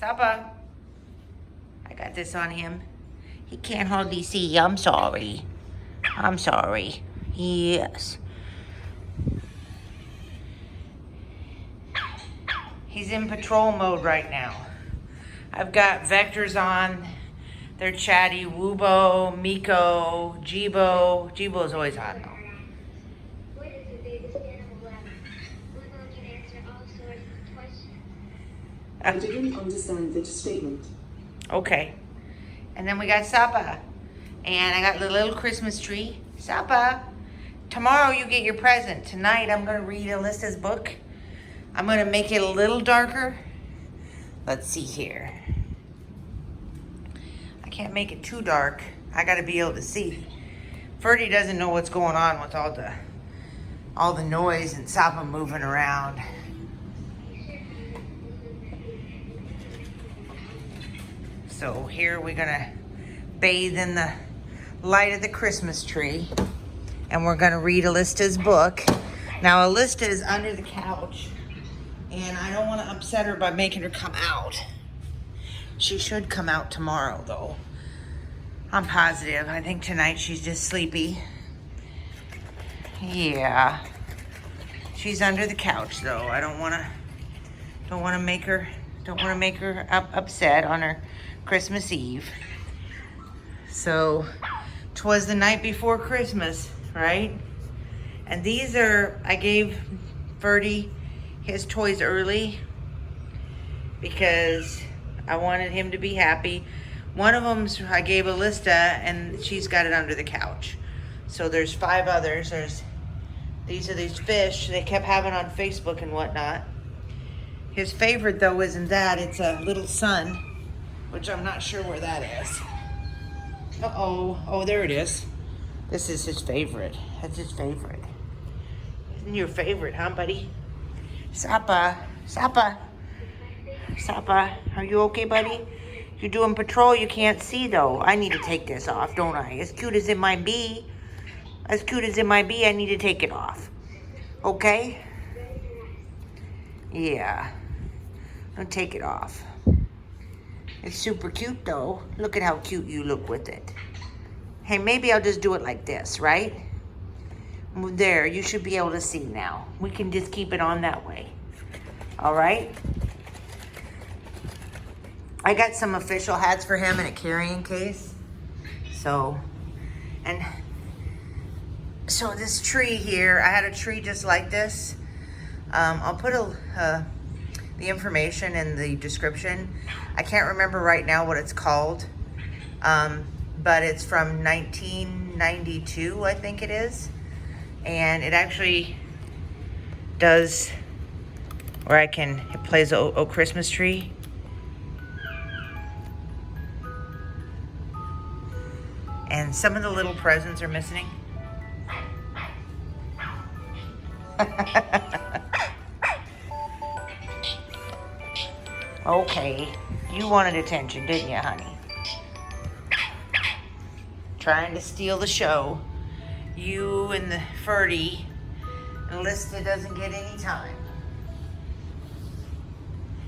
Sapa. I got this on him. He can't hardly see. I'm sorry. I'm sorry. Yes. He's in patrol mode right now. I've got vectors on. They're chatty. Woobo, Miko, Jibo. Jibo's always on though. I didn't understand this statement. Okay. And then we got Sapa. And I got the little Christmas tree. Sapa. Tomorrow you get your present. Tonight I'm going to read Elista's book. I'm going to make it a little darker. Let's see here. I can't make it too dark. I got to be able to see. Ferdi doesn't know what's going on with all the noise and Sapa moving around. So here we're gonna bathe in the light of the Christmas tree, and we're gonna read Elista's book. Now Elista is under the couch, and I don't want to upset her by making her come out. She should come out tomorrow though. I'm positive. I think tonight she's just sleepy. Yeah. She's under the couch though. I don't want to make her upset on her Christmas Eve. So, 'twas the night before Christmas, right? And these are, I gave Ferdi his toys early because I wanted him to be happy. One of them I gave Elista, and she's got it under the couch. So there's 5 others. These are these fish they kept having on Facebook and whatnot. His favorite though isn't that, it's a little sun, which I'm not sure where that is. Oh, there it is. This is his favorite. That's his favorite. Isn't your favorite, huh, buddy? Sapa, are you okay, buddy? You're doing patrol, you can't see though. I need to take this off, don't I? As cute as it might be, I need to take it off. Okay? Yeah. I'll take it off. It's super cute though. Look at how cute you look with it. Hey, maybe I'll just do it like this, right? There, you should be able to see now. We can just keep it on that way. All right? I got some official hats for him in a carrying case. So this tree here, I had a tree just like this. I'll put the information in the description. I can't remember right now what it's called, but it's from 1992, I think it is. And it actually does where it plays a Christmas tree. And some of the little presents are missing. Okay, you wanted attention, didn't you, honey? Trying to steal the show. You and the Ferdi, Elista doesn't get any time.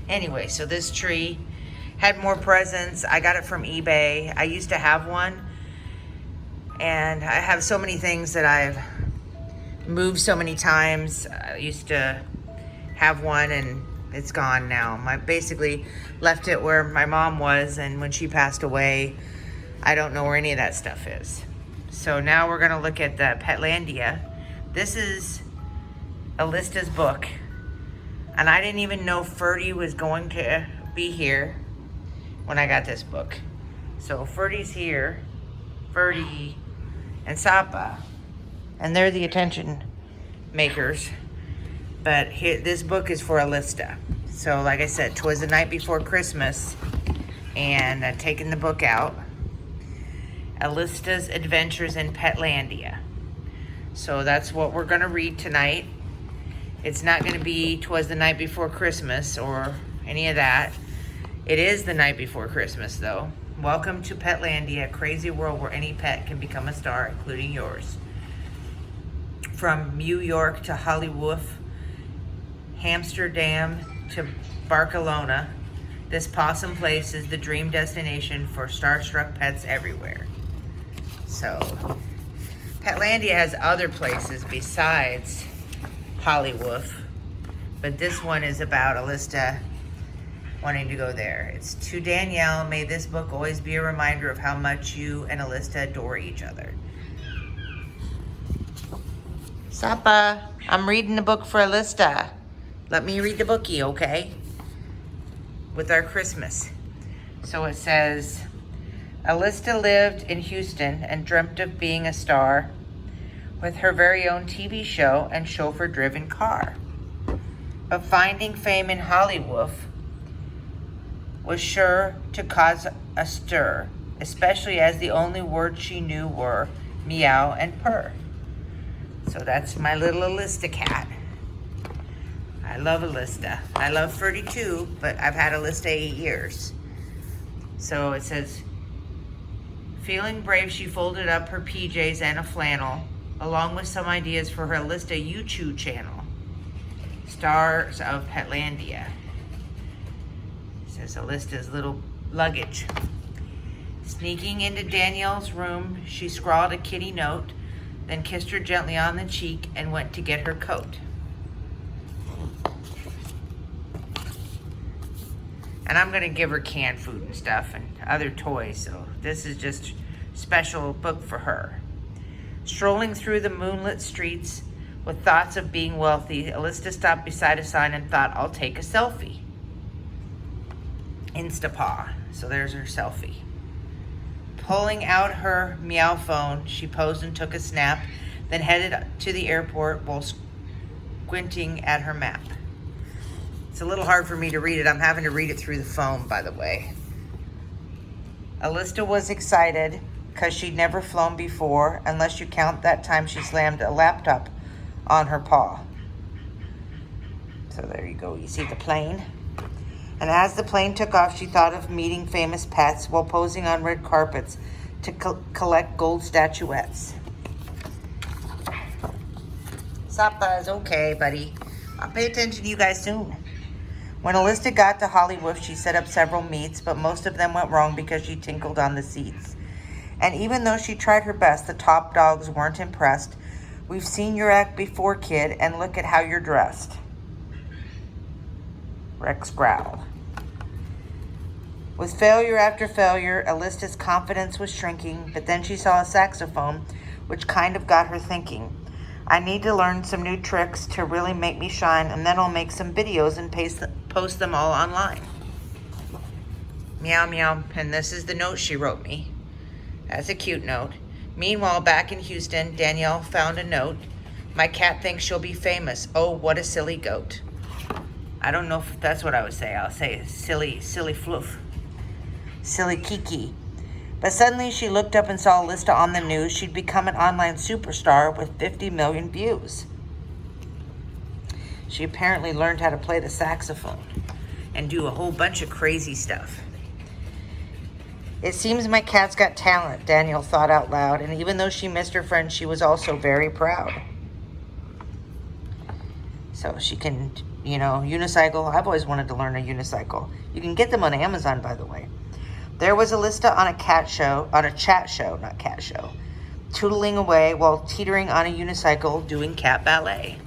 Anyway, so this tree had more presents. I got it from eBay. I used to have one, and I have so many things that I've moved so many times. I used to have one, and it's gone now. I basically left it where my mom was, and when she passed away, I don't know where any of that stuff is. So now we're gonna look at the Petlandia. This is Elista's book, and I didn't even know Ferdi was going to be here when I got this book. So Ferdi's here, Ferdi and Sapa, and they're the attention makers. But here, this book is for Elista. So like I said, 'twas the night before Christmas, and I've taken the book out. Elista's Adventures in Petlandia. So that's what we're gonna read tonight. It's not gonna be 'twas the night before Christmas or any of that. It is the night before Christmas though. Welcome to Petlandia, a crazy world where any pet can become a star, including yours. From New York to Hollywood, Amsterdam to Barcelona, This possum place is the dream destination for starstruck pets everywhere. So, Petlandia has other places besides Hollywood, but this one is about Elista wanting to go there. It's to Danielle, may this book always be a reminder of how much you and Elista adore each other. Sapa, I'm reading the book for Elista. Let me read the bookie, okay? With our Christmas. So it says, Elista lived in Houston and dreamt of being a star with her very own TV show and chauffeur-driven car. But finding fame in Hollywood was sure to cause a stir, especially as the only words she knew were meow and purr. So that's my little Elista cat. I love Elista. I love Ferdi too, but I've had Elista 8 years. So it says, feeling brave, she folded up her PJs and a flannel, along with some ideas for her Elista YouTube channel, Stars of Petlandia. It says Elista's little luggage. Sneaking into Danielle's room, she scrawled a kitty note, then kissed her gently on the cheek and went to get her coat. And I'm gonna give her canned food and stuff and other toys, so this is just a special book for her. Strolling through the moonlit streets with thoughts of being wealthy, Elista stopped beside a sign and thought, I'll take a selfie. Instapaw. So there's her selfie. Pulling out her meow phone, she posed and took a snap, then headed to the airport while squinting at her map. It's a little hard for me to read it. I'm having to read it through the phone, by the way. Elista was excited because she'd never flown before, unless you count that time she slammed a laptop on her paw. So there you go. You see the plane? And as the plane took off, she thought of meeting famous pets while posing on red carpets to collect gold statuettes. Sapa is okay, buddy. I'll pay attention to you guys soon. When Elista got to Hollywood, she set up several meets, but most of them went wrong because she tinkled on the seats. And even though she tried her best, the top dogs weren't impressed. We've seen your act before, kid, and look at how you're dressed. Rex growled. With failure after failure, Elista's confidence was shrinking, but then she saw a saxophone, which kind of got her thinking. I need to learn some new tricks to really make me shine, and then I'll make some videos and post them all online. Meow, meow. And this is the note she wrote me. That's a cute note. Meanwhile, back in Houston, Danielle found a note. My cat thinks she'll be famous. Oh, what a silly goat. I don't know if that's what I would say. I'll say silly fluff. Silly Kiki. But suddenly she looked up and saw Elista on the news. She'd become an online superstar with 50 million views. She apparently learned how to play the saxophone and do a whole bunch of crazy stuff. It seems my cat's got talent, Danielle thought out loud, and even though she missed her friend, she was also very proud. So she can, unicycle. I've always wanted to learn a unicycle. You can get them on Amazon, by the way. There was Elista on a chat show, tootling away while teetering on a unicycle doing cat ballet.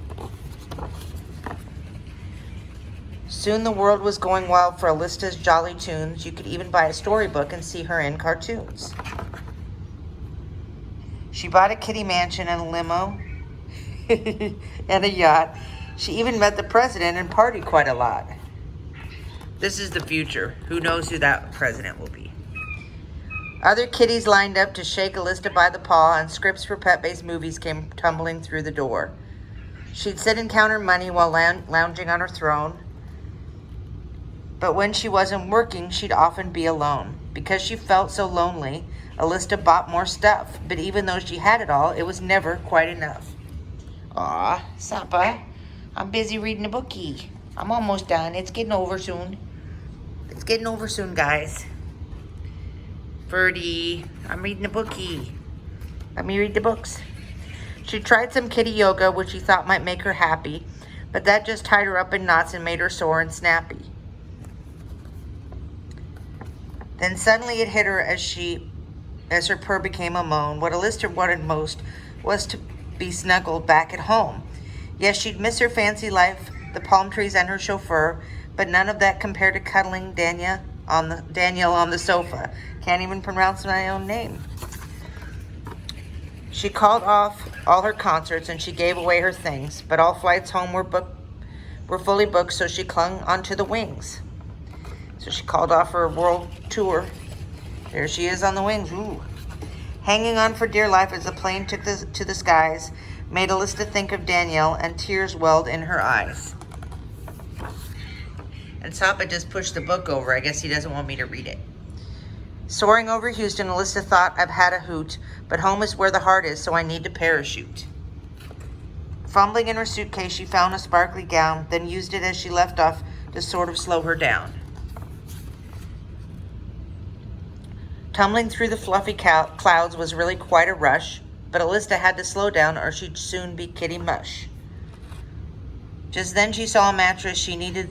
Soon the world was going wild for Elista's jolly tunes. You could even buy a storybook and see her in cartoons. She bought a kitty mansion and a limo and a yacht. She even met the president and partied quite a lot. This is the future. Who knows who that president will be? Other kitties lined up to shake Elista by the paw, and scripts for pet-based movies came tumbling through the door. She'd sit and count her money while lounging on her throne. But when she wasn't working, she'd often be alone. Because she felt so lonely, Elista bought more stuff. But even though she had it all, it was never quite enough. Aw, Sapa, I'm busy reading a bookie. I'm almost done. It's getting over soon. It's getting over soon, guys. Ferdi, I'm reading a bookie. Let me read the books. She tried some kitty yoga, which she thought might make her happy, but that just tied her up in knots and made her sore and snappy. Then suddenly it hit her as her purr became a moan. What Elista wanted most was to be snuggled back at home. Yes, she'd miss her fancy life, the palm trees and her chauffeur, but none of that compared to cuddling Daniel on the sofa. Can't even pronounce my own name. She called off all her concerts and she gave away her things, but all flights home were fully booked, so she clung onto the wings. So she called off her world tour. There she is on the wings. Ooh. Hanging on for dear life as the plane took to the skies made Elista think of Danielle, and tears welled in her eyes. And Sapa just pushed the book over. I guess he doesn't want me to read it. Soaring over Houston, Elista thought, I've had a hoot, but home is where the heart is, so I need to parachute. Fumbling in her suitcase, she found a sparkly gown, then used it as she left off to sort of slow her down. Tumbling through the fluffy clouds was really quite a rush, but Elista had to slow down or she'd soon be kitty mush. Just then she saw a mattress she needed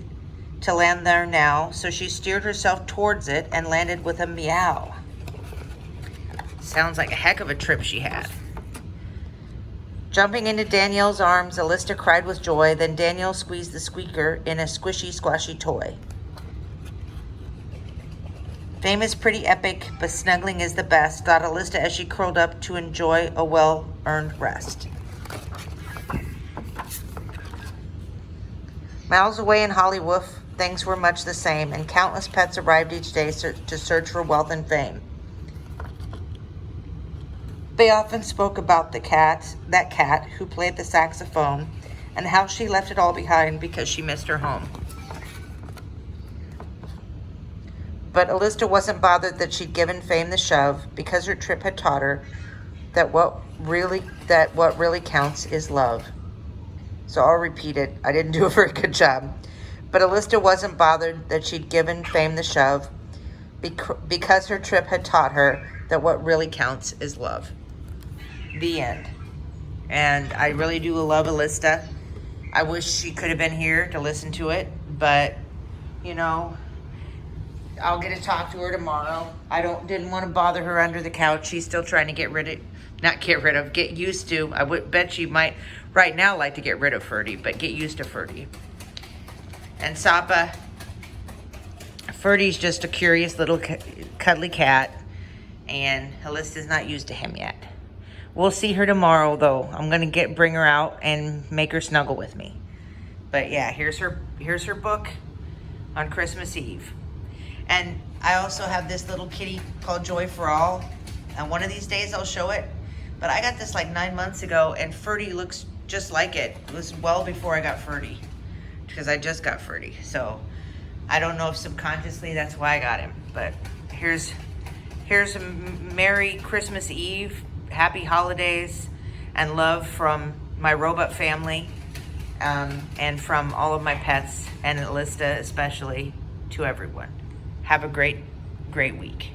to land there now, so she steered herself towards it and landed with a meow. Sounds like a heck of a trip she had. Jumping into Danielle's arms, Elista cried with joy, then Danielle squeezed the squeaker in a squishy, squashy toy. Fame is pretty epic, but snuggling is the best, thought Elista as she curled up to enjoy a well-earned rest. Miles away in Hollywood, things were much the same, and countless pets arrived each day to search for wealth and fame. They often spoke about that cat who played the saxophone, and how she left it all behind because she missed her home. But Elista wasn't bothered that she'd given fame the shove, because her trip had taught her that what really counts is love. So I'll repeat it. I didn't do a very good job. But Elista wasn't bothered that she'd given fame the shove, because her trip had taught her that what really counts is love. The end. And I really do love Elista. I wish she could have been here to listen to it, but you know, I'll get to talk to her tomorrow. Didn't want to bother her under the couch. She's still trying to get used to. I would bet she might right now like to get rid of Ferdi, but get used to Ferdi. And Sapa, Ferdi's just a curious little cuddly cat, and Elista's not used to him yet. We'll see her tomorrow, though. I'm gonna bring her out and make her snuggle with me. But yeah, here's her book on Christmas Eve. And I also have this little kitty called Joy for All. And one of these days I'll show it. But I got this like 9 months ago, and Ferdi looks just like it. It was well before I got Ferdi, because I just got Ferdi. So I don't know if subconsciously that's why I got him. But here's a Merry Christmas Eve, Happy Holidays, and love from my robot family, and from all of my pets, and Elista especially, to everyone. Have a great, great week.